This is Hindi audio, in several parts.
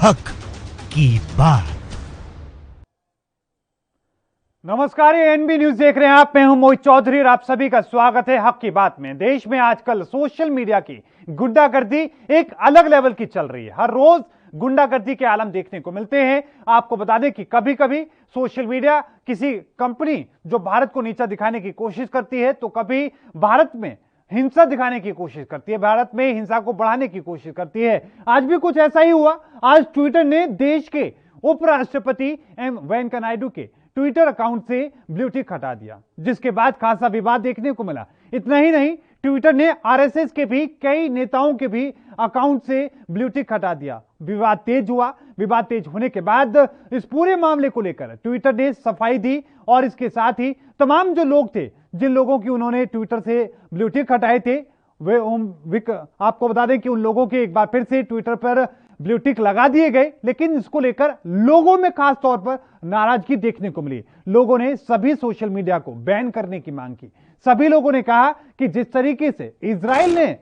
हक की बात। नमस्कार, ये एनबी न्यूज देख रहे हैं आप। मैं हूं मोहित चौधरी और आप सभी का स्वागत है हक की बात में। देश में आजकल सोशल मीडिया की गुंडागर्दी एक अलग लेवल की चल रही है। हर रोज गुंडागर्दी के आलम देखने को मिलते हैं। आपको बता दें कि कभी कभी सोशल मीडिया किसी कंपनी जो भारत को नीचा दिखाने की कोशिश करती है, तो कभी भारत में हिंसा दिखाने की कोशिश करती है, भारत में हिंसा को बढ़ाने की कोशिश करती है। आज भी कुछ ऐसा ही हुआ। आज ट्विटर ने देश के उपराष्ट्रपति एम वेंकैया नायडू के ट्विटर अकाउंट से ब्लू टिक हटा दिया, जिसके बाद खासा विवाद देखने को मिला। इतना ही नहीं, ट्विटर ने आरएसएस के भी कई नेताओं के भी अकाउंट से ब्लू टिक हटा दिया। विवाद तेज हुआ। विवाद तेज होने के बाद इस पूरे मामले को लेकर ट्विटर ने सफाई दी और इसके साथ ही तमाम जो लोग थे, जिन लोगों की उन्होंने ट्विटर से ब्लू टिक हटाए थे, वे आपको बता दें कि उन लोगों के एक बार फिर से ट्विटर पर ब्लू टिक लगा दिए गए। लेकिन इसको लेकर लोगों में खास तौर पर नाराजगी देखने को मिली। लोगों ने सभी सोशल मीडिया को बैन करने की मांग की। सभी लोगों ने कहा कि जिस तरीके से इजराइल ने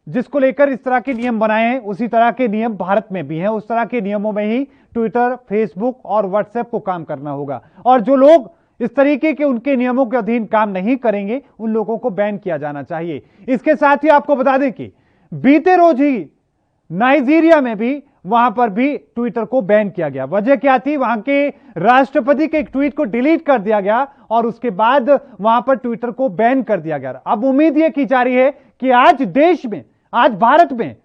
जिसको लेकर इस तरह के नियम बनाए हैं, उसी तरह के नियम भारत में भी हैं। उस तरह के नियमों में ही ट्विटर, फेसबुक और व्हाट्सएप को काम करना होगा। और जो लोग इस तरीके के उनके नियमों के अधीन काम नहीं करेंगे, उन लोगों को बैन किया जाना चाहिए। इसके साथ ही आपको बता दें कि बीते रोज ही नाइजीरिया में भी वहां पर भी ट्विटर को बैन किया गया। वजह क्या थी? वहां के राष्ट्रपति के एक ट्वीट को डिलीट कर दिया गया और उसके बाद वहां पर ट्विटर को बैन कर दिया गया। अब उम्मीद यह की जा रही है कि आज देश में, आज भारत में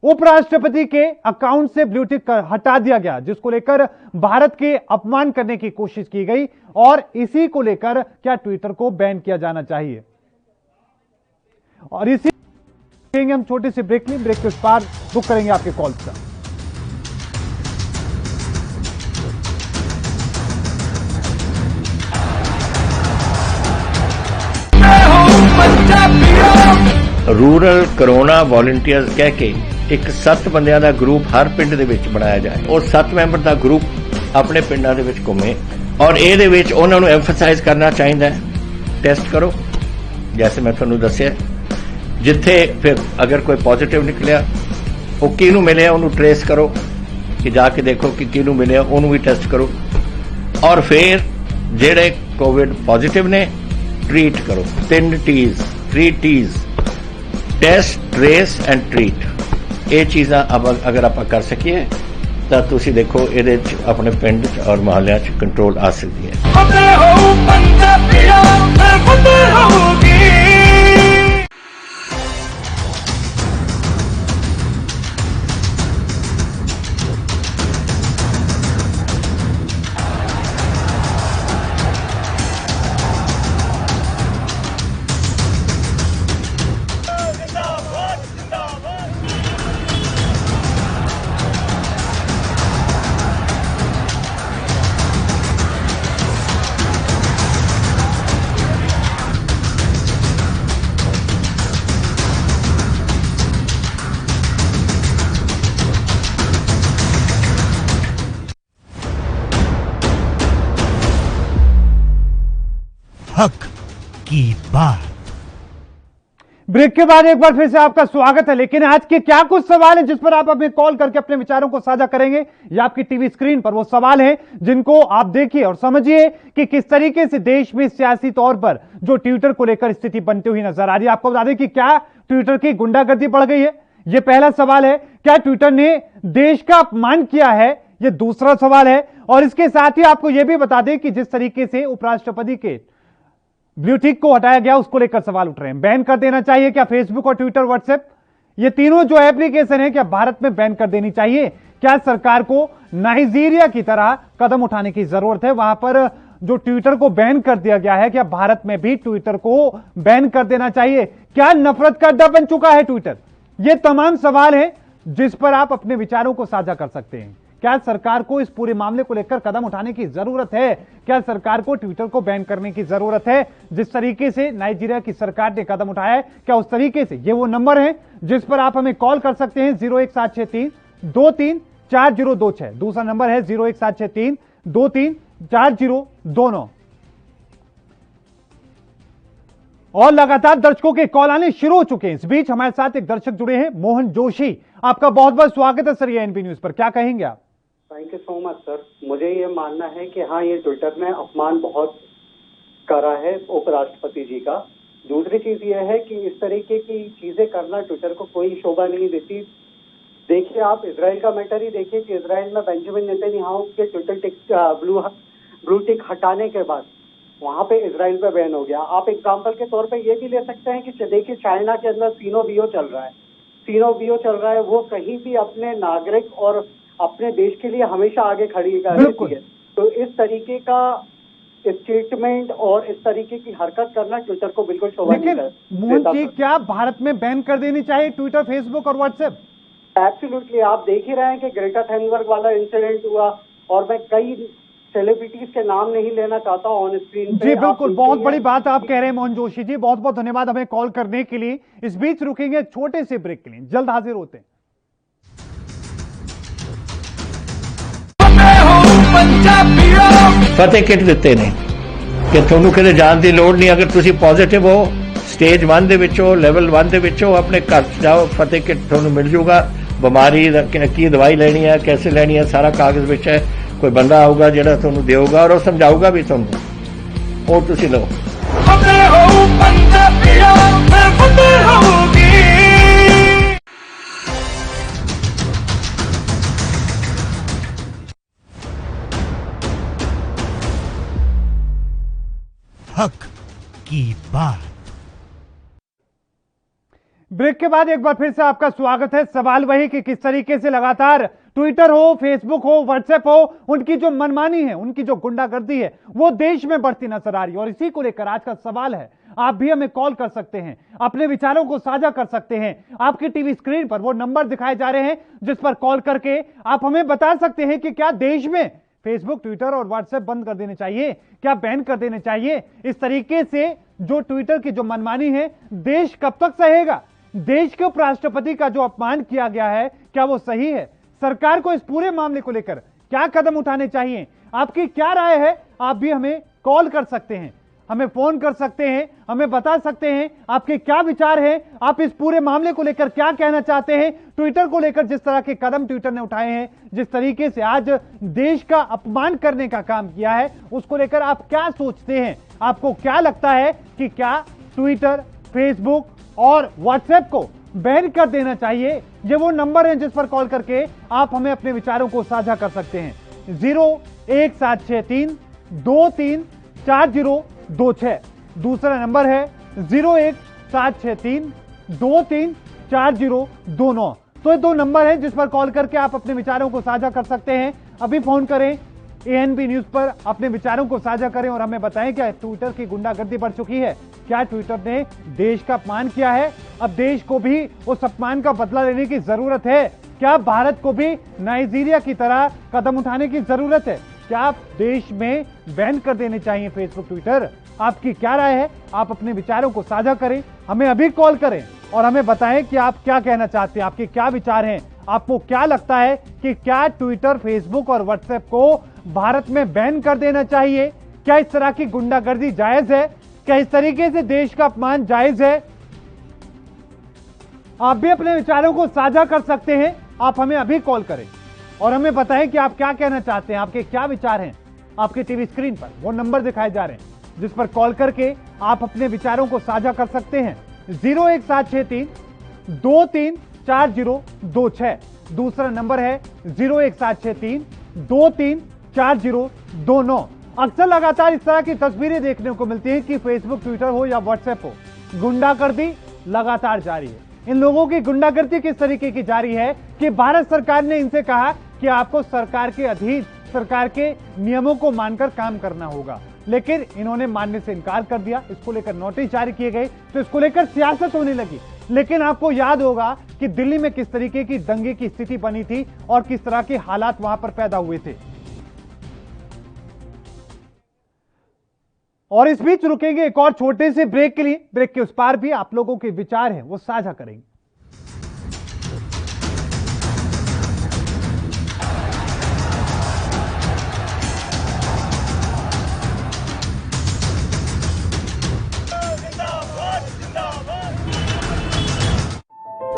उपराष्ट्रपति के अकाउंट से ब्लू टिक हटा दिया गया, जिसको लेकर भारत के अपमान करने की कोशिश की गई। और इसी को लेकर क्या ट्विटर को बैन किया जाना चाहिए, और इसी हम छोटे से ब्रेक में, ब्रेक के उस पार बुक करेंगे आपके कॉल्स का। रूरल कोरोना वॉलंटियर्स कह के एक 7 ਬੰਦਿਆਂ ਦਾ ਗਰੁੱਪ ਹਰ ਪਿੰਡ ਦੇ ਵਿੱਚ ਬਣਾਇਆ ਜਾਏ ਔਰ 7 ਮੈਂਬਰ ਦਾ ਗਰੁੱਪ ਆਪਣੇ ਪਿੰਡਾਂ ਦੇ ਵਿੱਚ ਘੁੰਮੇ ਔਰ ਇਹਦੇ ਵਿੱਚ ਉਹਨਾਂ ਨੂੰ ਐਮਫਸਾਈਜ਼ ਕਰਨਾ ਚਾਹੀਦਾ ਹੈ, ਟੈਸਟ ਕਰੋ। ਜੈਸੇ ਮੈਂ ਤੁਹਾਨੂੰ ਦੱਸਿਆ, ਜਿੱਥੇ ਫਿਰ ਅਗਰ ਕੋਈ ਪੋਜ਼ਿਟਿਵ ਨਿਕਲਿਆ, ਉਹ ਕਿਹਨੂੰ ਮਿਲਿਆ ਉਹਨੂੰ ਟ੍ਰੇਸ ਕਰੋ, ਕਿ ਜਾ ਕੇ ਦੇਖੋ ਕਿ ਕਿਹਨੂੰ ਮਿਲਿਆ, ਉਹਨੂੰ ਵੀ ਟੈਸਟ ਕਰੋ। ਔਰ ਫਿਰ ਜਿਹੜੇ ਕੋਵਿਡ ਪੋਜ਼ਿਟਿਵ ਨੇ, ट्रीट करो। 3 T's, 3 T's, test, trace and treat. ये चीज़ां अगर आप कर सकिए तो तुसी देखो ये अपने पिंड और मोहल्ले कंट्रोल आ सकती है। हक की बात। ब्रेक के बाद एक बार फिर से आपका स्वागत है। लेकिन आज के क्या कुछ सवाल हैं जिस पर आप हमें कॉल करके अपने विचारों को साझा करेंगे? ये आपकी टीवी स्क्रीन पर वो सवाल हैं जिनको आप देखिए और समझिए कि किस तरीके से देश में सियासी तौर पर जो ट्विटर को लेकर स्थिति बनती हुई नजर आ रही है। आपको बता दें कि क्या ट्विटर की गुंडागर्दी बढ़ गई है? यह पहला सवाल है। क्या ट्विटर ने देश का अपमान किया है? यह दूसरा सवाल है। और इसके साथ ही आपको यह भी बता दें कि जिस तरीके से उपराष्ट्रपति के ब्लू टिक को हटाया गया, उसको लेकर सवाल उठ रहे हैं। बैन कर देना चाहिए क्या फेसबुक और ट्विटर, व्हाट्सएप, ये तीनों जो एप्लीकेशन है, क्या भारत में बैन कर देनी चाहिए? क्या सरकार को नाइजीरिया की तरह कदम उठाने की जरूरत है? वहां पर जो ट्विटर को बैन कर दिया गया है, क्या भारत में भी ट्विटर को बैन कर देना चाहिए? क्या नफरत का अड्डा बन चुका है ट्विटर? ये तमाम सवाल हैं जिस पर आप अपने विचारों को साझा कर सकते हैं। क्या सरकार को इस पूरे मामले को लेकर कदम उठाने की जरूरत है? क्या सरकार को ट्विटर को बैन करने की जरूरत है? जिस तरीके से नाइजीरिया की सरकार ने कदम उठाया है, क्या उस तरीके से? ये वो नंबर है जिस पर आप हमें कॉल कर सकते हैं, 01763 23 4026। दूसरा नंबर है 01763 23 4029। और लगातार दर्शकों के कॉल आने शुरू हो चुके हैं। इस बीच हमारे साथ एक दर्शक जुड़े हैं, मोहन जोशी। आपका बहुत बहुत स्वागत है सर ये एनबी न्यूज पर। क्या कहेंगे आप? Thank you so much sir. मुझे ये मानना है कि हाँ, ये ट्विटर ने अपमान बहुत करा है उपराष्ट्रपति जी का। दूसरी चीज ये है कि इस तरीके की चीजें करना ट्विटर को कोई शोभा नहीं देती। देखिए, आप इजराइल का मैटर ही देखिए कि इजराइल में बेंजामिन नेतन्याहू के ट्विटर टिक ब्लू टिक हटाने के बाद वहां पे इजराइल पे बैन हो गया। आप एग्जांपल के तौर पे ये भी ले सकते हैं कि देखिए, चाइना के अंदर सीनोवियो चल रहा है। वो कहीं भी अपने नागरिक और अपने देश के लिए हमेशा आगे खड़ी रहती है। तो इस तरीके का स्टेटमेंट और इस तरीके की हरकत करना ट्विटर को बिल्कुल शोभा नहीं देता। मोहन जी, क्या भारत में बैन कर देनी चाहिए ट्विटर, फेसबुक और व्हाट्सएप? एब्सोल्युटली। आप देख ही रहे हैं कि ग्रेटा थनबर्ग वाला इंसिडेंट हुआ, और मैं कई सेलिब्रिटीज के नाम नहीं लेना चाहता ऑन स्क्रीन पे। जी बिल्कुल, बहुत बड़ी बात आप कह रहे हैं मोहन जोशी जी। बहुत बहुत धन्यवाद हमें कॉल करने के लिए। इस बीच रुकेंगे छोटे से ब्रेक के लिए, जल्द हाजिर होते हैं। ਫਤਿਹ ਕਿਟ ਦਿੱਤੇ ਨੇ ਕਿ ਤੁਹਾਨੂੰ ਕਿਤੇ ਜਾਣ ਦੀ ਲੋੜ ਨਹੀਂ। ਅਗਰ ਤੁਸੀਂ ਪੋਜ਼ਿਟਿਵ ਹੋ, ਸਟੇਜ 1 ਦੇ ਵਿੱਚ ਹੋ, ਲੈਵਲ 1 ਦੇ ਵਿੱਚ ਹੋ, ਆਪਣੇ ਘਰ 'ਚ ਜਾਓ, ਫਤਿਹ ਕਿਟ ਤੁਹਾਨੂੰ ਮਿਲ ਜੂਗਾ। ਬਿਮਾਰੀ ਦਾ ਕੀ ਦਵਾਈ ਲੈਣੀ ਹੈ, ਕੈਸੇ ਲੈਣੀ ਹੈ, ਸਾਰਾ ਕਾਗਜ਼ ਵਿੱਚ ਹੈ। ਕੋਈ ਬੰਦਾ ਆਊਗਾ ਜਿਹੜਾ ਤੁਹਾਨੂੰ ਦੇਊਗਾ ਔਰ ਉਹ ਸਮਝਾਊਗਾ ਵੀ ਤੁਹਾਨੂੰ, ਉਹ ਤੁਸੀਂ ਲਓ। ਫਤਿਹ ਹੋ ਪੰਜਾਬੀਓ, ਮੈਂ ਫਤਿਹ ਹੋਊਗੀ। हक की बात। ब्रेक के बाद एक बार फिर से आपका स्वागत है। सवाल वही कि किस तरीके से लगातार ट्विटर हो, फेसबुक हो, व्हाट्सएप हो, उनकी जो मनमानी है, उनकी जो गुंडागर्दी है, वो देश में बढ़ती नजर आ रही है। और इसी को लेकर आज का सवाल है। आप भी हमें कॉल कर सकते हैं, अपने विचारों को साझा कर सकते हैं। आपकी टीवी स्क्रीन पर वो नंबर दिखाए जा रहे हैं जिस पर कॉल करके आप हमें बता सकते हैं कि क्या देश में फेसबुक, ट्विटर और व्हाट्सएप बंद कर देने चाहिए, क्या बैन कर देने चाहिए। इस तरीके से जो ट्विटर की जो मनमानी है, देश कब तक सहेगा? देश के उपराष्ट्रपति का जो अपमान किया गया है, क्या वो सही है? सरकार को इस पूरे मामले को लेकर क्या कदम उठाने चाहिए? आपकी क्या राय है? आप भी हमें कॉल कर सकते हैं, हमें फोन कर सकते हैं, हमें बता सकते हैं आपके क्या विचार हैं। आप इस पूरे मामले को लेकर क्या कहना चाहते हैं? ट्विटर को लेकर जिस तरह के कदम ट्विटर ने उठाए हैं, जिस तरीके से आज देश का अपमान करने का काम किया है, उसको लेकर आप क्या सोचते हैं? आपको क्या लगता है कि क्या ट्विटर, फेसबुक और व्हाट्सएप को बैन कर देना चाहिए? ये वो नंबर है जिस पर कॉल करके आप हमें अपने विचारों को साझा कर सकते हैं। 01763 234026। दूसरा नंबर है 01763 234029। तो ये दो नंबर है जिस पर कॉल करके आप अपने विचारों को साझा कर सकते हैं। अभी फोन करें, एएनबी न्यूज पर अपने विचारों को साझा करें और हमें बताएं क्या ट्विटर की गुंडागर्दी बढ़ चुकी है, क्या ट्विटर ने देश का अपमान किया है, अब देश को भी उस अपमान का बदला लेने की जरूरत है, क्या भारत को भी नाइजीरिया की तरह कदम उठाने की जरूरत है, क्या देश में बैन कर देने चाहिए फेसबुक, ट्विटर? आपकी क्या राय है? आप अपने विचारों को साझा करें, हमें अभी कॉल करें और हमें बताएं कि आप क्या कहना चाहते हैं, आपके क्या विचार हैं। आपको क्या लगता है कि क्या ट्विटर, फेसबुक और व्हाट्सएप को भारत में बैन कर देना चाहिए? क्या इस तरह की गुंडागर्दी जायज है? क्या इस तरीके से देश का अपमान जायज है? आप भी अपने विचारों को साझा कर सकते हैं। आप हमें अभी कॉल करें और हमें बताएं कि आप क्या कहना चाहते हैं, आपके क्या विचार हैं। आपके टीवी स्क्रीन पर वो नंबर दिखाए जा रहे हैं जिस पर कॉल करके आप अपने विचारों को साझा कर सकते हैं। 01763 234026। दूसरा नंबर है 01763 234029। अक्सर लगातार इस तरह की तस्वीरें देखने को मिलती हैं कि फेसबुक, ट्विटर हो या व्हाट्सएप हो, गुंडागर्दी लगातार जारी है। इन लोगों की गुंडागर्दी किस तरीके की जारी है कि भारत सरकार ने इनसे कहा कि आपको सरकार के अधीन, सरकार के नियमों को मानकर काम करना होगा, लेकिन इन्होंने मानने से इनकार कर दिया। इसको लेकर नोटिस जारी किए गए, तो इसको लेकर सियासत होने लगी। लेकिन आपको याद होगा कि दिल्ली में किस तरीके की दंगे की स्थिति बनी थी और किस तरह के हालात वहां पर पैदा हुए थे। और इस बीच रुकेंगे एक और छोटे से ब्रेक के लिए। ब्रेक के उस पार भी आप लोगों के विचार हैं वो साझा करेंगे।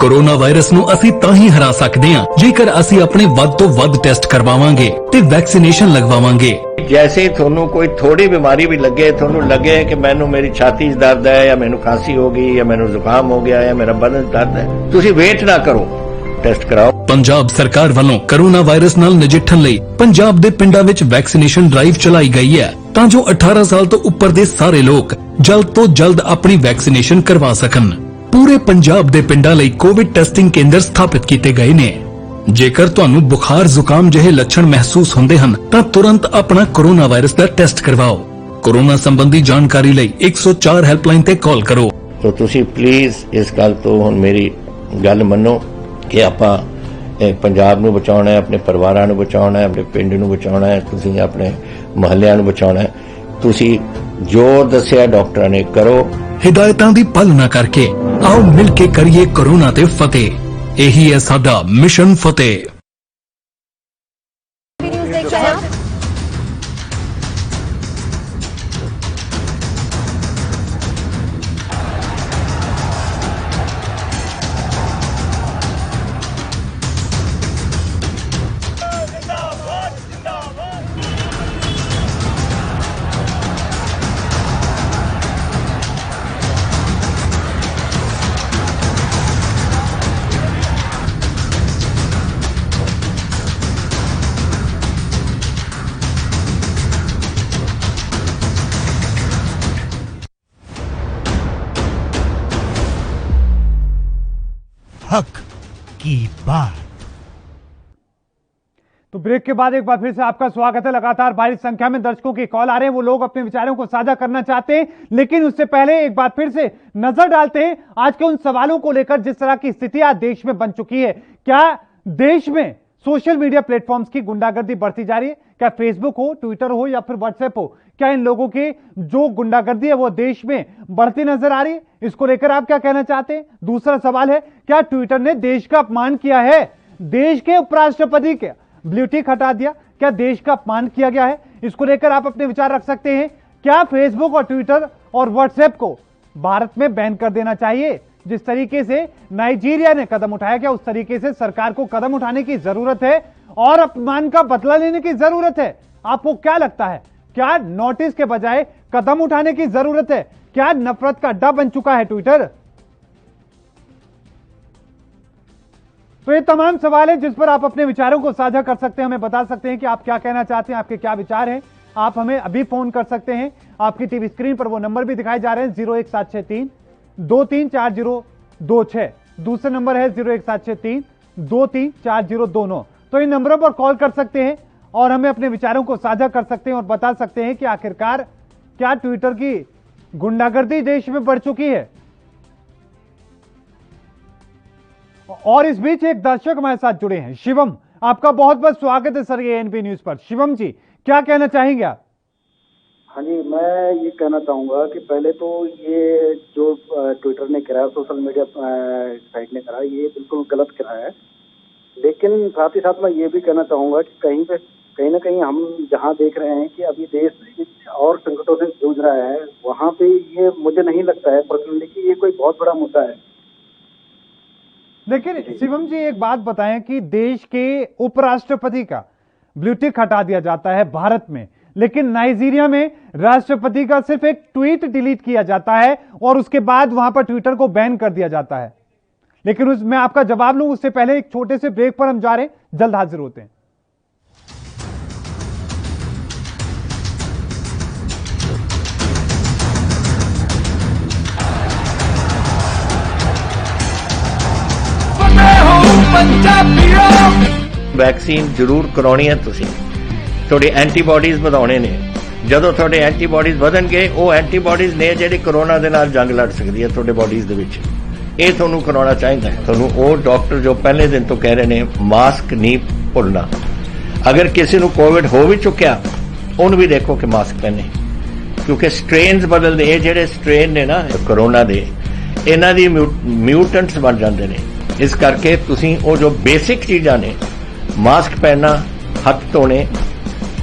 कोरोना वायरस ਨੂੰ ਅਸੀਂ ਤਾਂ ਹੀ ਹਰਾ ਸਕਦੇ ਹਾਂ ਜੇਕਰ ਅਸੀਂ ਆਪਣੇ ਵੱਧ ਤੋਂ ਵੱਧ ਟੈਸਟ ਕਰਵਾਵਾਂਗੇ ਤੇ ਵੈਕਸੀਨੇਸ਼ਨ ਲਗਵਾਵਾਂਗੇ। जैसे ही थोनू कोई थोड़ी बीमारी भी लगे, थोनू लगे कि मैनू मेरी छाती च दर्द है या मैनू खांसी हो गई या मैनू जुकाम हो गया या मेरा बदन दर्द है, तुसी वेट ना करो, टेस्ट कराओ। ਪੰਜਾਬ ਸਰਕਾਰ ਵੱਲੋਂ ਕੋਰੋਨਾ ਵਾਇਰਸ ਨਾਲ ਨਜਿੱਠਣ ਲਈ ਪੰਜਾਬ ਦੇ ਪਿੰਡਾਂ ਵਿੱਚ ਵੈਕਸੀਨੇਸ਼ਨ ਡਰਾਈਵ ਚਲਾਈ ਗਈ ਹੈ ਤਾਂ ਜੋ 18 ਸਾਲ ਤੋਂ ਉੱਪਰ ਦੇ ਸਾਰੇ ਲੋਕ ਜਲਦ ਤੋਂ ਜਲਦ ਆਪਣੀ ਵੈਕਸੀਨੇਸ਼ਨ ਕਰਵਾ ਸਕਣ। ਪੂਰੇ ਪੰਜਾਬ ਦੇ ਪਿੰਡਾਂ ਲਈ ਕੋਵਿਡ ਟੈਸਟਿੰਗ ਕੇਂਦਰ ਸਥਾਪਿਤ ਕੀਤੇ ਗਏ ਨੇ। ਜੇਕਰ ਤੁਹਾਨੂੰ ਬੁਖਾਰ ਜ਼ੁਕਾਮ ਜਿਹੇ ਲੱਛਣ ਮਹਿਸੂਸ ਹੁੰਦੇ ਹਨ ਤਾਂ ਤੁਰੰਤ ਆਪਣਾ ਕੋਰੋਨਾ ਵਾਇਰਸ ਦਾ ਟੈਸਟ ਕਰਵਾਓ। ਕੋਰੋਨਾ ਸੰਬੰਧੀ ਜਾਣਕਾਰੀ ਲਈ 104 ਹੈਲਪਲਾਈਨ ਤੇ ਕਾਲ ਕਰੋ। तो तुसी प्लीज इस गल तो हुण मेरी गल मन्नो कि आपां पंजाब नूं बचाउणा है, अपने परिवारां नूं बचाउणा है, अपने पिंड नूं बचाउणा है, तुसी अपने महल्लिਆਂ नूं बचाउणा है। तुसी जो दस्सिया डॉक्टरां ने करो। हिदायतां दी पालना करके आओ मिल के करिए कोरोना ते फतेह। यही है साडा मिशन फतेह। न्यूज़ देख रहे हैं आप। हक की बात। तो ब्रेक के बाद एक बार फिर से आपका स्वागत है। लगातार भारी संख्या में दर्शकों के कॉल आ रहे हैं, वो लोग अपने विचारों को साझा करना चाहते हैं, लेकिन उससे पहले एक बार फिर से नजर डालते हैं आज के उन सवालों को लेकर जिस तरह की स्थिति आज देश में बन चुकी है। क्या देश में सोशल मीडिया प्लेटफॉर्म्स की गुंडागर्दी बढ़ती जा रही है? क्या फेसबुक हो, ट्विटर हो या फिर व्हाट्सएप हो, क्या इन लोगों की जो गुंडागर्दी है वो देश में बढ़ती नजर आ रही है? इसको लेकर आप क्या कहना चाहते हैं? दूसरा सवाल है, क्या ट्विटर ने देश का अपमान किया है? देश के उपराष्ट्रपति के ब्लू टिक हटा दिया, क्या देश का अपमान किया गया है? इसको लेकर आप अपने विचार रख सकते हैं। क्या फेसबुक और ट्विटर और व्हाट्सएप को भारत में बैन कर देना चाहिए? जिस तरीके से नाइजीरिया ने कदम उठाया, क्या उस तरीके से सरकार को कदम उठाने की जरूरत है और अपमान का बदला लेने की जरूरत है? आपको क्या लगता है? क्या नोटिस के बजाय कदम उठाने की जरूरत है? क्या नफरत का अड्डा बन चुका है ट्विटर? तो ये तमाम सवाल है जिस पर आप अपने विचारों को साझा कर सकते हैं, हमें बता सकते हैं कि आप क्या कहना चाहते हैं, आपके क्या विचार हैं। आप हमें अभी फोन कर सकते हैं। आपकी टीवी स्क्रीन पर वो नंबर भी दिखाए जा रहे हैं, 01763 234026। दूसरा नंबर है 01763 234029। तो इन नंबरों पर कॉल कर सकते हैं और हमें अपने विचारों को साझा कर सकते हैं और बता सकते हैं कि आखिरकार क्या ट्विटर की गुंडागर्दी देश में बढ़ चुकी है। और इस बीच एक दर्शक हमारे साथ जुड़े हैं, शिवम। आपका बहुत बहुत स्वागत है सर ये एनबी न्यूज पर। शिवम जी, क्या कहना चाहेंगे आप? हाँ जी, मैं ये कहना चाहूँगा कि पहले तो ये जो ट्विटर ने करा, सोशल मीडिया साइट ने करा, ये बिल्कुल गलत करा है। लेकिन साथ ही साथ मैं ये भी कहना चाहूँगा कि कहीं ना कहीं हम जहाँ देख रहे हैं कि अभी देश और संकटों से जूझ रहा है, वहाँ पे ये मुझे नहीं लगता है पर्सनली कि ये कोई बहुत बड़ा मुद्दा है। लेकिन शिवम जी एक बात बताएं कि देश के उपराष्ट्रपति का ब्लू टिक हटा दिया जाता है भारत में, लेकिन नाइजीरिया में राष्ट्रपति का सिर्फ एक ट्वीट डिलीट किया जाता है और उसके बाद वहां पर ट्विटर को बैन कर दिया जाता है। लेकिन मैं आपका जवाब लूं उससे पहले एक छोटे से ब्रेक पर हम जा रहे हैं, जल्द हाजिर होते हैं। वैक्सीन जरूर करवानी है। तुसी थोड़ी एंटीबॉडीज ਵਧਾਉਣੇ ਨੇ। ਜਦੋਂ ਤੁਹਾਡੇ ਐਂਟੀਬਾਡੀਜ਼ ਵਧਣਗੇ, ਉਹ ਐਂਟੀਬਾਡੀਜ਼ ਨੇ ਜਿਹੜੀ ਕੋਰੋਨਾ ਦੇ ਨਾਲ ਜੰਗ ਲੜ ਸਕਦੀ ਹੈ ਤੁਹਾਡੇ ਬਾਡੀਜ਼ ਦੇ ਵਿੱਚ। ਇਹ ਤੁਹਾਨੂੰ ਕਰਾਉਣਾ ਚਾਹੀਦਾ ਹੈ। ਤੁਹਾਨੂੰ ਉਹ ਡਾਕਟਰ ਜੋ ਪਹਿਲੇ ਦਿਨ ਤੋਂ ਕਹਿ ਰਹੇ ਨੇ ਮਾਸਕ ਨਹੀਂ ਭੁੱਲਣਾ। ਅਗਰ ਕਿਸੇ ਨੂੰ ਕੋਵਿਡ ਹੋ ਵੀ ਚੁੱਕਿਆ, ਉਹਨੂੰ ਵੀ ਦੇਖੋ ਕਿ ਮਾਸਕ ਪਹਿਨੇ, ਕਿਉਂਕਿ ਸਟ੍ਰੇਨਸ ਬਦਲਦੇ। ਇਹ ਜਿਹੜੇ ਸਟ੍ਰੇਨ ਨੇ ਨਾ ਕੋਰੋਨਾ ਦੇ, ਇਹਨਾਂ ਦੀ ਮਿਊਟੈਂਟਸ ਬਣ ਜਾਂਦੇ ਨੇ। ਇਸ ਕਰਕੇ ਤੁਸੀਂ ਉਹ ਜੋ ਬੇਸਿਕ ਚੀਜ਼ਾਂ ਨੇ, ਮਾਸਕ ਪਹਿਨਣਾ, ਹੱਥ ਧੋਣੇ,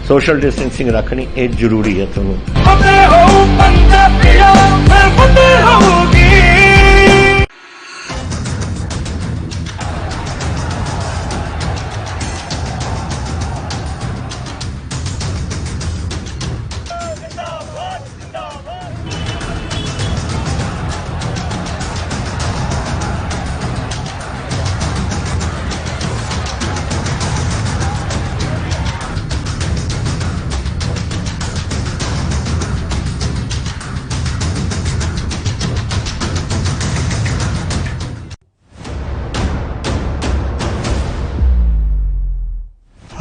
सोशल डिस्टेंसिंग रखनी ये जरूरी है। ਤੁਹਾਨੂੰ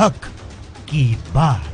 हक की बात।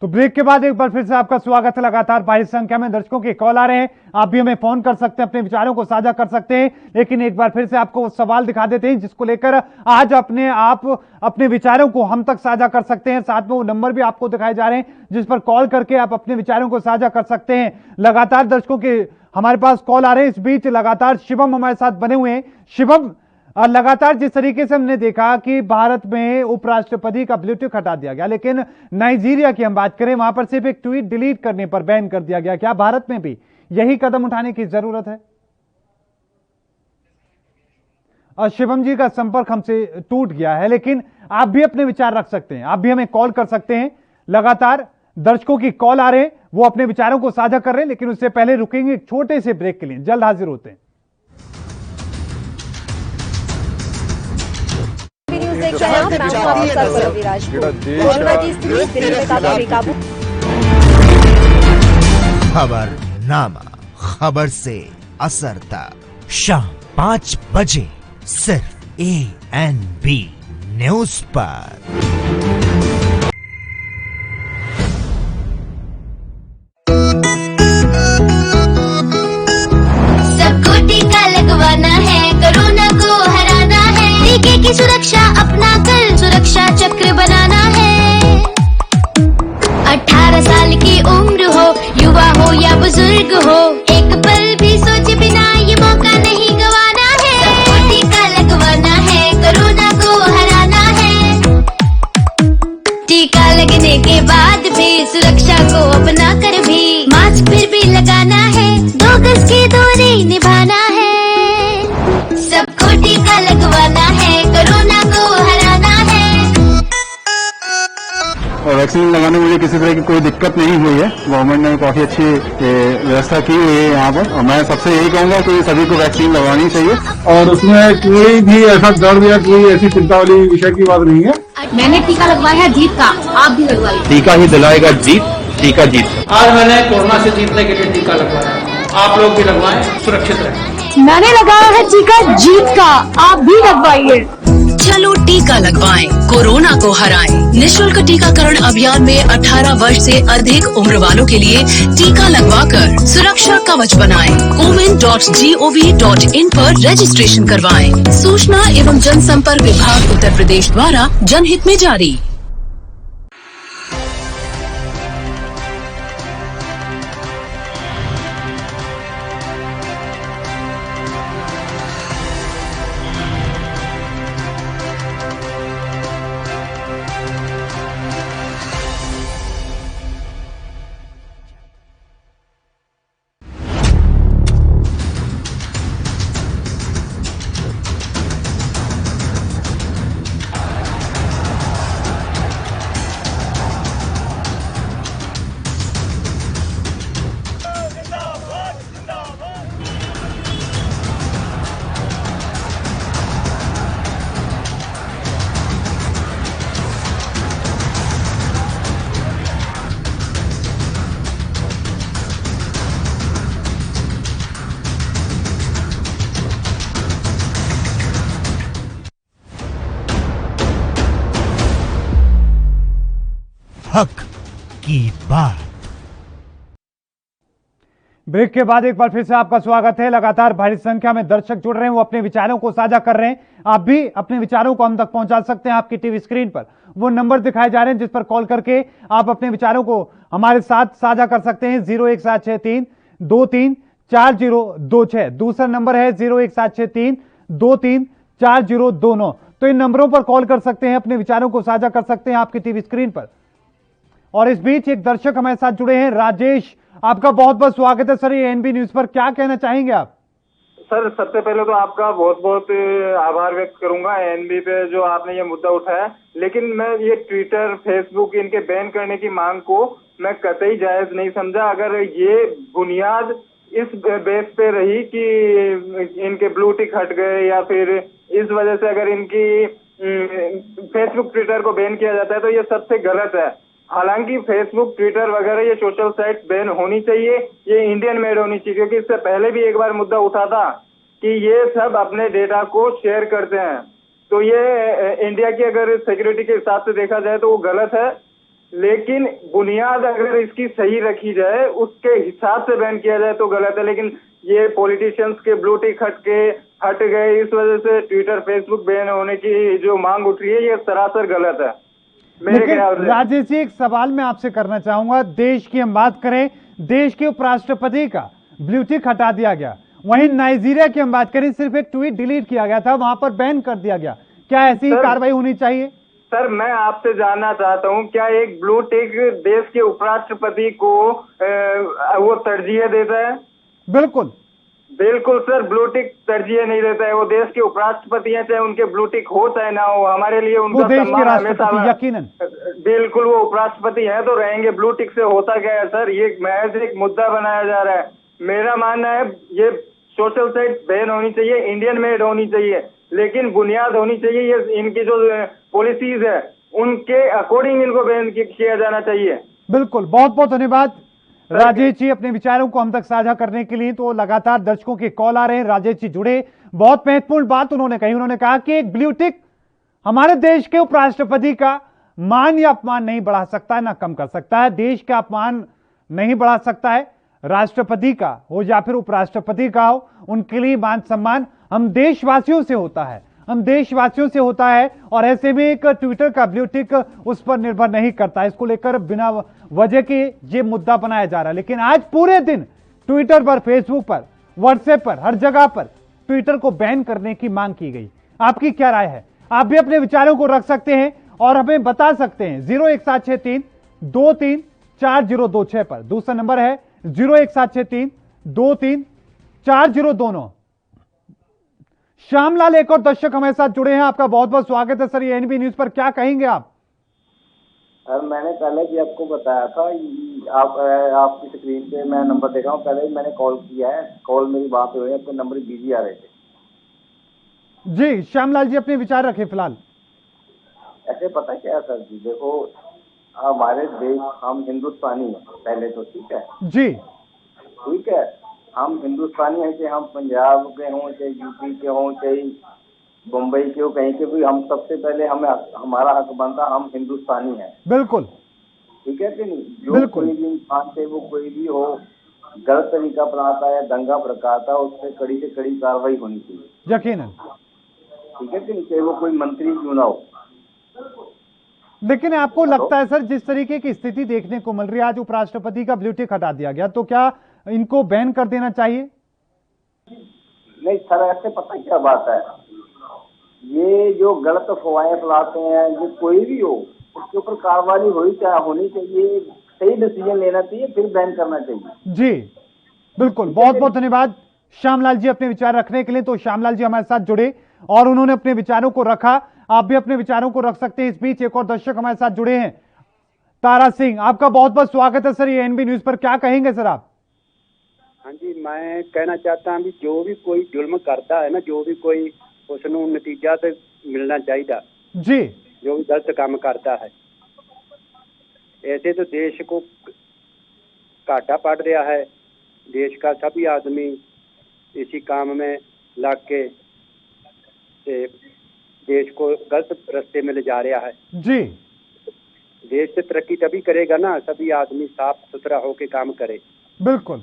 तो ब्रेक के बाद एक बार फिर से आपका स्वागत है। लगातार भारी संख्या में दर्शकों के कॉल आ रहे हैं। आप भी हमें फोन कर सकते हैं, अपने विचारों को साझा कर सकते हैं। लेकिन एक बार फिर से आपको सवाल दिखा देते हैं जिसको लेकर आज अपने विचारों को हम तक साझा कर सकते हैं। साथ में वो नंबर भी आपको दिखाए जा रहे हैं जिस पर कॉल करके आप अपने विचारों को साझा कर सकते हैं। लगातार दर्शकों के हमारे पास कॉल आ रहे हैं। इस बीच लगातार शिवम हमारे साथ बने हुए हैं। शिवम, लगातार जिस तरीके से हमने देखा कि भारत में उपराष्ट्रपति का ब्लूटिक हटा दिया गया, लेकिन नाइजीरिया की हम बात करें, वहां पर सिर्फ एक ट्वीट डिलीट करने पर बैन कर दिया गया। क्या भारत में भी यही कदम उठाने की जरूरत है? और शिवम जी का संपर्क हमसे टूट गया है, लेकिन आप भी अपने विचार रख सकते हैं, आप भी हमें कॉल कर सकते हैं। लगातार दर्शकों की कॉल आ रहे हैं, वो अपने विचारों को साझा कर रहे हैं, लेकिन उससे पहले रुकेंगे एक छोटे से ब्रेक के लिए। जल्द हाजिर होते हैं। देख रहे हैं आप, मैं हूं आपके साथ पल्लवी राजपूत। कोरोना की स्थिति दिल्ली में काफी बेकाबू। खबरनामा, खबर से असर तक शाम 5 बजे सिर्फ ANB न्यूज पर। सबको टीका लगवाना है, कोरोना को हराना है। टीके की सुरक्षा अपना कर सुरक्षा चक्र बनाना है। 18 साल की उम्र हो, युवा हो या बुजुर्ग हो, एक पल भी सोचे बिना ये मौका नहीं गंवाना है। सबको टीका लगवाना है, कोरोना को हराना है। टीका लगने के बाद भी सुरक्षा को अपना कर भी मास्क फिर भी लगाना है, 2 गज की दूरी निभाना है। सबको टीका लगवाना है, कोरोना को हराना है। और वैक्सीन लगाने में मुझे किसी तरह की कोई दिक्कत नहीं हुई है। गवर्नमेंट ने काफी अच्छी व्यवस्था की हुई है यहाँ पर, और मैं सबसे यही कहूंगा कि सभी को वैक्सीन लगवानी चाहिए। और उसमें कोई भी ऐसा दर्द या कोई ऐसी चिंता वाली विषय की बात नहीं है। मैंने टीका लगवाया है जीत का, आप भी लगवाइए। टीका ही दिलाएगा जीत, टीका जीत। आज मैंने कोरोना से जीतने के लिए टीका लगवाया, आप लोग भी लगवाएं, सुरक्षित रहें। मैंने लगाया है टीका जीत का, आप भी लगवाइए। चलो टीका लगवाएं, कोरोना को हराएं। निःशुल्क टीकाकरण अभियान में 18 वर्ष से अधिक उम्र वालों के लिए टीका लगवाकर सुरक्षा कवच बनाएं। comin.gov.in पर रजिस्ट्रेशन करवाएं। सूचना एवं जनसंपर्क विभाग उत्तर प्रदेश द्वारा जनहित में जारी। हक की बात। ब्रेक के बाद एक बार फिर से आपका स्वागत है। लगातार भारी संख्या में दर्शक जुड़ रहे हैं, वो अपने विचारों को साझा कर रहे हैं। आप भी अपने विचारों को हम तक पहुंचा सकते हैं। आपकी टीवी स्क्रीन पर वो नंबर दिखाए जा रहे हैं जिस पर कॉल करके आप अपने विचारों को हमारे साथ साझा कर सकते हैं। 01763 23 4026। दूसरा नंबर है 01763 23 4029। तो इन नंबरों पर कॉल कर सकते हैं, अपने विचारों को साझा कर सकते हैं आपकी टीवी स्क्रीन पर। और इस बीच एक दर्शक हमारे साथ जुड़े हैं, राजेश, आपका बहुत बहुत स्वागत है सर ये एनबी न्यूज पर। क्या कहना चाहेंगे आप? सर सबसे पहले तो आपका बहुत बहुत आभार व्यक्त करूंगा एनबी पे जो आपने ये मुद्दा उठाया। लेकिन मैं ये ट्विटर फेसबुक इनके बैन करने की मांग को मैं कतई जायज नहीं समझा। अगर ये बुनियाद इस बेस पे रही कि इनके ब्लू टिक हट गए या फिर इस वजह से अगर इनकी फेसबुक ट्विटर को बैन किया जाता है तो ये सबसे गलत है। हालांकि फेसबुक ट्विटर वगैरह ये सोशल साइट बैन होनी चाहिए, ये इंडियन मेड होनी चाहिए, क्योंकि इससे पहले भी एक बार मुद्दा उठा था कि ये सब अपने डेटा को शेयर करते हैं। तो ये इंडिया की अगर सिक्योरिटी के हिसाब से देखा जाए तो वो गलत है, लेकिन बुनियाद अगर इसकी सही रखी जाए उसके हिसाब से बैन किया जाए तो गलत है। लेकिन ये पॉलिटिशियंस के ब्लू टिक हट गए, इस वजह से ट्विटर फेसबुक बैन होने की जो मांग उठ रही है ये सरासर गलत है मेरे ख्याल से। राजेश जी, एक सवाल मैं आपसे करना चाहूंगा। देश की हम बात करें, देश के उपराष्ट्रपति का ब्लू टिक हटा दिया गया, वहीं नाइजीरिया की हम बात करें, सिर्फ एक ट्वीट डिलीट किया गया था, वहां पर बैन कर दिया गया। क्या ऐसी कार्रवाई होनी चाहिए? सर मैं आपसे जानना चाहता हूं, क्या एक ब्लू टिक देश के उपराष्ट्रपति को वो तरजीह देता है? बिल्कुल बिल्कुल सर, ब्लू टिक तरजीह नहीं देता है। वो देश के उपराष्ट्रपति हैं, चाहे उनके ब्लू टिक हो चाहे ना हो, हमारे लिए उनका सम्मान हमेशा। यकीनन बिल्कुल, वो उपराष्ट्रपति हैं तो रहेंगे। ब्लू टिक से होता क्या है सर? ये महज एक मुद्दा बनाया जा रहा है। मेरा मानना है ये सोशल साइट बैन होनी चाहिए, इंडियन मेड होनी चाहिए, लेकिन बुनियाद होनी चाहिए ये इनकी जो पॉलिसीज है उनके अकॉर्डिंग इनको बैन किया जाना चाहिए। बिल्कुल, बहुत बहुत धन्यवाद राजेश जी अपने विचारों को हम तक साझा करने के लिए। तो लगातार दर्शकों के कॉल आ रहे हैं, राजेश जी जुड़े, बहुत महत्वपूर्ण बात उन्होंने कही। उन्होंने कहा कि एक ब्लू टिक हमारे देश के उपराष्ट्रपति का मान या अपमान नहीं बढ़ा सकता है, ना कम कर सकता है। देश का अपमान नहीं बढ़ा सकता है, राष्ट्रपति का हो या फिर उपराष्ट्रपति का हो, उनके लिए मान सम्मान हम देशवासियों से होता है, हम देशवासियों से होता है। और ऐसे में एक ट्विटर का ब्लू टिक उस पर निर्भर नहीं करता। इसको लेकर बिना वजह के ये मुद्दा बनाया जा रहा है। लेकिन आज पूरे दिन ट्विटर पर, फेसबुक पर, व्हाट्सएप पर, हर जगह पर ट्विटर को बैन करने की मांग की गई। आपकी क्या राय है? आप भी अपने विचारों को रख सकते हैं और हमें बता सकते हैं 01763 23 4026 पर। दूसरा नंबर है 01763 23 4029। श्यामलाल एक और दर्शक हमारे साथ जुड़े हैं, आपका बहुत बहुत स्वागत है सर। ये एनबी न्यूज पर क्या कहेंगे आप? सर मैंने पहले भी आपको बताया था, आपकी स्क्रीन पे मैं नंबर देखा हूँ, पहले ही मैंने कॉल किया है, कॉल मेरी वहां पे हुई है, आपके नंबर बिजी आ रहे थे। जी श्यामलाल जी अपने विचार रखें फिलहाल। ऐसे पता क्या है सर जी, देखो हमारे देश, हम हिंदुस्तानी हैं पहले तो, ठीक है जी, ठीक है, हम हिंदुस्तानी हैं, चाहे हम पंजाब के हों, चाहे यूपी के हों, चाहे मुंबई के हो, कहीं के भी, हम सबसे पहले हमें हमारा हक बनता, हम हिंदुस्तानी हैं। बिल्कुल ठीक है कि नहीं? जो कोई भी इंसान से वो कोई भी हो गलत तरीका अपनाता है, दंगा भड़काता है, उस पर कड़ी से कड़ी कार्रवाई होनी चाहिए। यकीनन। ठीक है कि नहीं? चाहे वो कोई मंत्री क्यों ना हो। लेकिन आपको लगता है सर, जिस तरीके की स्थिति देखने को मिल रही है, आज उपराष्ट्रपति का ब्लू टिक हटा दिया गया, तो क्या इनको बैन कर देना चाहिए? नहीं सर, ऐसे पता क्या बात है, ये जो गलत अफवाहें फैलाते हैं, ये कोई भी हो, उसके ऊपर कार्रवाई होनी चाहिए, सही डिसीजन लेना चाहिए, फिर बैन करना चाहिए। जी बिल्कुल, बहुत बहुत धन्यवाद श्यामलाल जी अपने विचार रखने के लिए। तो श्यामलाल जी हमारे साथ जुड़े और उन्होंने अपने विचारों को रखा, आप भी अपने विचारों को रख सकते हैं। इस बीच एक और दर्शक हमारे साथ जुड़े हैं, तारा सिंह, आपका बहुत बहुत स्वागत है सर। ये एनबी न्यूज पर क्या कहेंगे सर आप? हाँ जी, मैं कहना चाहता हूँ जो भी कोई जुल्म करता है ना, जो भी कोई उसनों नतीजा तो मिलना चाहिए जी, जो भी गलत काम करता है। ऐसे तो देश को घाटा पड़ रहा है, देश का सभी आदमी इसी काम में लग के देश को गलत रास्ते में ले जा रहा है। जी, देश से तरक्की तभी करेगा ना, सभी आदमी साफ सुथरा होके काम करे। बिल्कुल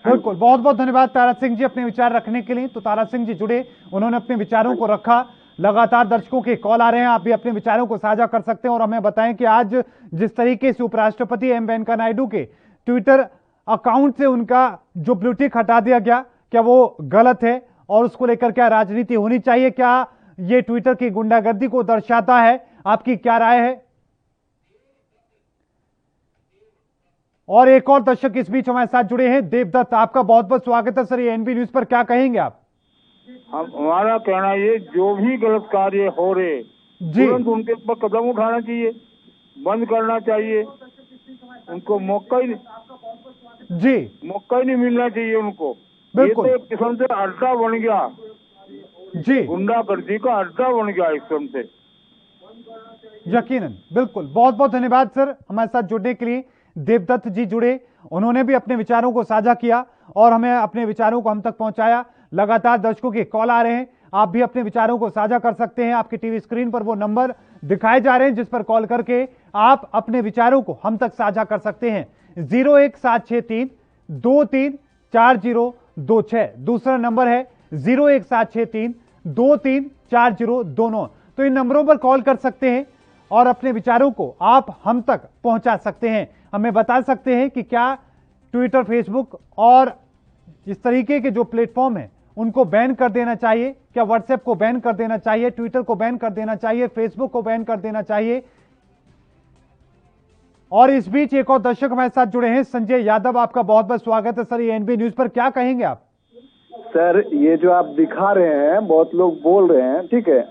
बिल्कुल, बहुत बहुत धन्यवाद तारा सिंह जी अपने विचार रखने के लिए। तो तारा सिंह जी जुड़े, उन्होंने अपने विचारों को रखा। लगातार दर्शकों के कॉल आ रहे हैं, आप भी अपने विचारों को साझा कर सकते हैं और हमें बताएं कि आज जिस तरीके से उपराष्ट्रपति एम वेंकैया नायडू के ट्विटर अकाउंट से उनका जो ब्लू टिक हटा दिया गया, क्या वो गलत है और उसको लेकर क्या राजनीति होनी चाहिए? क्या ये ट्विटर की गुंडागर्दी को दर्शाता है? आपकी क्या राय है? और एक और दर्शक इस बीच हमारे साथ जुड़े हैं, देवदत्त, आपका बहुत बहुत स्वागत है सर। ये एनबी न्यूज पर क्या कहेंगे आप? हमारा कहना ये, जो भी गलत कार्य हो रहे तुरंत उनके ऊपर कदम उठाना चाहिए, बंद करना चाहिए, उनको मौका ही नहीं मिलना चाहिए उनको। बिल्कुल, ये तो एक किस्म से अड्डा बन गया जी, गुंडागर्दी का अड्डा बन गया इस किस्म से। यकीनन, बिल्कुल, बहुत बहुत धन्यवाद सर हमारे साथ जुड़ने के लिए। देवदत्त जी जुड़े, उन्होंने भी अपने विचारों को साझा किया और हमें अपने विचारों को हम तक पहुंचाया। लगातार दर्शकों के कॉल आ रहे हैं, आप भी अपने विचारों को साझा कर सकते हैं। आपकी टीवी स्क्रीन पर वो नंबर दिखाए जा रहे हैं जिस पर कॉल करके आप अपने विचारों को हम तक साझा कर सकते हैं। 01763234026 दूसरा नंबर है 01763234029। तो इन नंबरों पर कॉल कर सकते हैं और अपने विचारों को आप हम तक पहुंचा सकते हैं। हमें बता सकते हैं कि क्या ट्विटर, फेसबुक और इस तरीके के जो प्लेटफॉर्म हैं उनको बैन कर देना चाहिए? क्या व्हाट्सएप को बैन कर देना चाहिए, ट्विटर को बैन कर देना चाहिए, फेसबुक को बैन कर देना चाहिए? और इस बीच एक और दर्शक हमारे साथ जुड़े हैं, संजय यादव, आपका बहुत बहुत स्वागत है सर। ये एनबी न्यूज पर क्या कहेंगे आप? सर, ये जो आप दिखा रहे हैं, बहुत लोग बोल रहे हैं, ठीक है,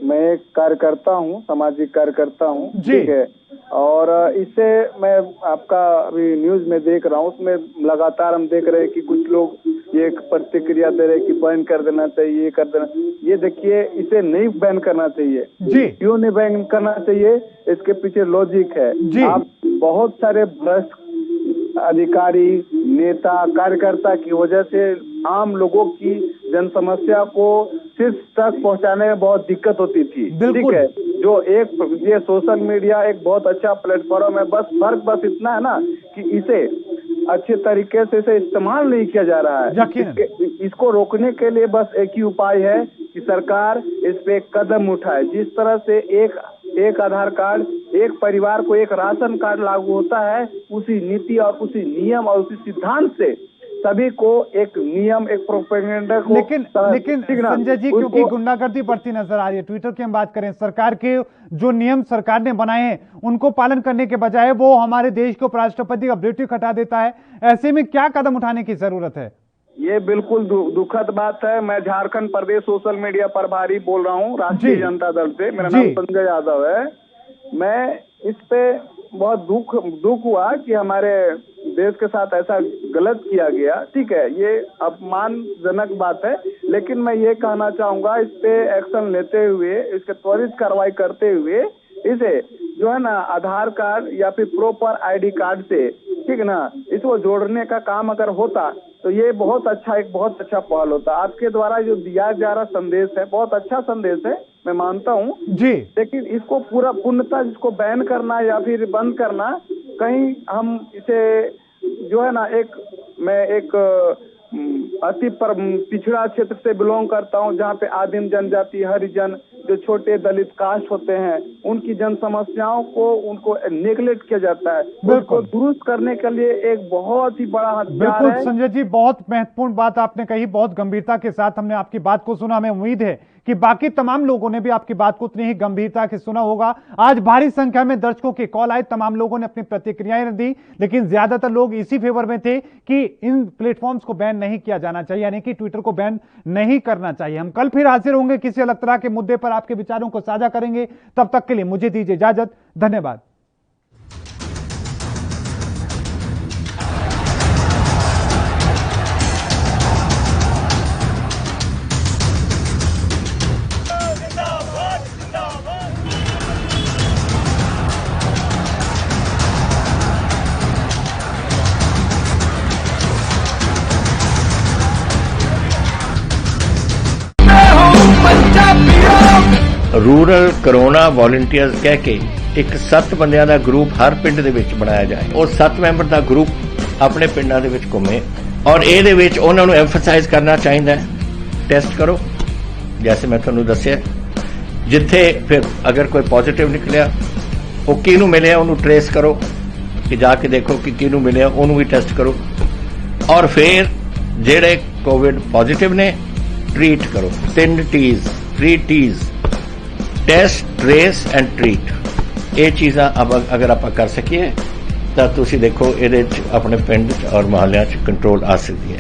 मैं एक कार्यकर्ता हूँ, सामाजिक कार्यकर्ता हूँ, ठीक है, और इससे मैं आपका अभी न्यूज में देख रहा हूँ, उसमें लगातार हम देख रहे हैं कि कुछ लोग ये प्रतिक्रिया दे रहे हैं कि बैन कर देना चाहिए, ये कर देना। ये देखिए, इसे नहीं बैन करना चाहिए जी। क्यों नहीं बैन करना चाहिए? इसके पीछे लॉजिक है जी। आप बहुत सारे भ्रष्ट अधिकारी, नेता, कार्यकर्ता की वजह से आम लोगों की जन समस्या को शीर्ष तक पहुंचाने में बहुत दिक्कत होती थी, ठीक है। जो एक ये सोशल मीडिया एक बहुत अच्छा प्लेटफॉर्म है, बस फर्क बस इतना है ना कि इसे अच्छे तरीके से इसे इस्तेमाल नहीं किया जा रहा है। इसको रोकने के लिए बस एक ही उपाय है कि सरकार इस पे एक कदम उठाए। जिस तरह से एक आधार कार्ड, एक परिवार को एक राशन कार्ड लागू होता है, उसी नीति और उसी नियम और उसी सिद्धांत से सभी को एक नियम, एक प्रोपेगेंडा को। लेकिन संजय जी, क्योंकि गुंडागर्दी बढ़ती नजर आ रही है, ट्विटर की हम बात करें, सरकार के जो नियम सरकार ने बनाए हैं उनको पालन करने के बजाय वो हमारे देश के उपराष्ट्रपति का ब्रिटिश हटा देता है। ऐसे में क्या कदम उठाने की जरूरत है? ये बिल्कुल दुखद बात है। मैं झारखंड प्रदेश सोशल मीडिया प्रभारी बोल रहा हूँ, राष्ट्रीय जनता दल से। मेरा नाम संजय यादव है। मैं इस पे बहुत दुख हुआ कि हमारे देश के साथ ऐसा गलत किया गया, ठीक है, ये अपमानजनक बात है। लेकिन मैं ये कहना चाहूंगा, इस पे एक्शन लेते हुए, इसके त्वरित कार्रवाई करते हुए, इसे जो है ना आधार कार्ड या फिर प्रॉपर आईडी कार्ड से, ठीक है ना, इसको जोड़ने का काम अगर होता तो ये एक बहुत अच्छा पहल होता। आपके द्वारा जो दिया जा रहा संदेश है बहुत अच्छा संदेश है, मैं मानता हूँ जी। लेकिन इसको पूरा पूर्णतः इसको बैन करना या फिर बंद करना, कहीं हम इसे जो है ना, मैं एक अति पिछड़ा क्षेत्र से बिलोंग करता हूं, जहां पे आदिम जनजाति, हरिजन, जो छोटे दलित कास्ट होते हैं, उनकी जन समस्याओं को उनको नेग्लेक्ट किया जाता है। उसको दुरुस्त करने के लिए एक बहुत ही बड़ा हथियार है। संजय जी, बहुत महत्वपूर्ण बात आपने कही, बहुत गंभीरता के साथ हमने आपकी बात को सुना। हमें उम्मीद है कि बाकी तमाम लोगों ने भी आपकी बात को उतनी ही गंभीरता से सुना होगा। आज भारी संख्या में दर्शकों के कॉल आए, तमाम लोगों ने अपनी प्रतिक्रियाएं दी, लेकिन ज्यादातर लोग इसी फेवर में थे कि इन प्लेटफॉर्म्स को बैन नहीं किया जाना चाहिए, यानी कि ट्विटर को बैन नहीं करना चाहिए। हम कल फिर हाजिर होंगे, किसी अलग तरह के मुद्दे पर आपके विचारों को साझा करेंगे। तब तक के लिए मुझे दीजिए इजाजत, धन्यवाद। रूरल कोरोना वॉलंटियर्स कह के एक 7 ਬੰਦਿਆਂ ਦਾ ਗਰੁੱਪ ਹਰ ਪਿੰਡ ਦੇ ਵਿੱਚ ਬਣਾਇਆ ਜਾਏ। ਉਹ 7 ਮੈਂਬਰ ਦਾ ਗਰੁੱਪ ਆਪਣੇ ਪਿੰਡਾਂ ਦੇ ਵਿੱਚ ਘੁੰਮੇ ਔਰ ਇਹਦੇ ਵਿੱਚ ਉਹਨਾਂ ਨੂੰ ਐਮਫਸਾਈਜ਼ ਕਰਨਾ ਚਾਹੀਦਾ ਹੈ, ਟੈਸਟ ਕਰੋ जैसे मैं ਤੁਹਾਨੂੰ ਦੱਸਿਆ। ਜਿੱਥੇ ਫਿਰ ਅਗਰ ਕੋਈ ਪੋਜ਼ਿਟਿਵ ਨਿਕਲਿਆ ਉਹ ਕਿਹਨੂੰ ਮਿਲਿਆ ਉਹਨੂੰ ਟ੍ਰੇਸ ਕਰੋ, ਕਿ ਜਾ ਕੇ ਦੇਖੋ ਕਿ ਕਿਹਨੂੰ ਮਿਲਿਆ ਉਹਨੂੰ ਵੀ ਟੈਸਟ ਕਰੋ ਔਰ ਫਿਰ ਜਿਹੜੇ ਕੋਵਿਡ ਪੋਜ਼ਿਟਿਵ ਨੇ ट्रीट करो। 3 T's, 3 T's, test, trace and treat. ये चीज़ां अगर आप कर सकिए तो तुसी देखो ये अपने पिंड और मोहल्ले कंट्रोल आ सकती है।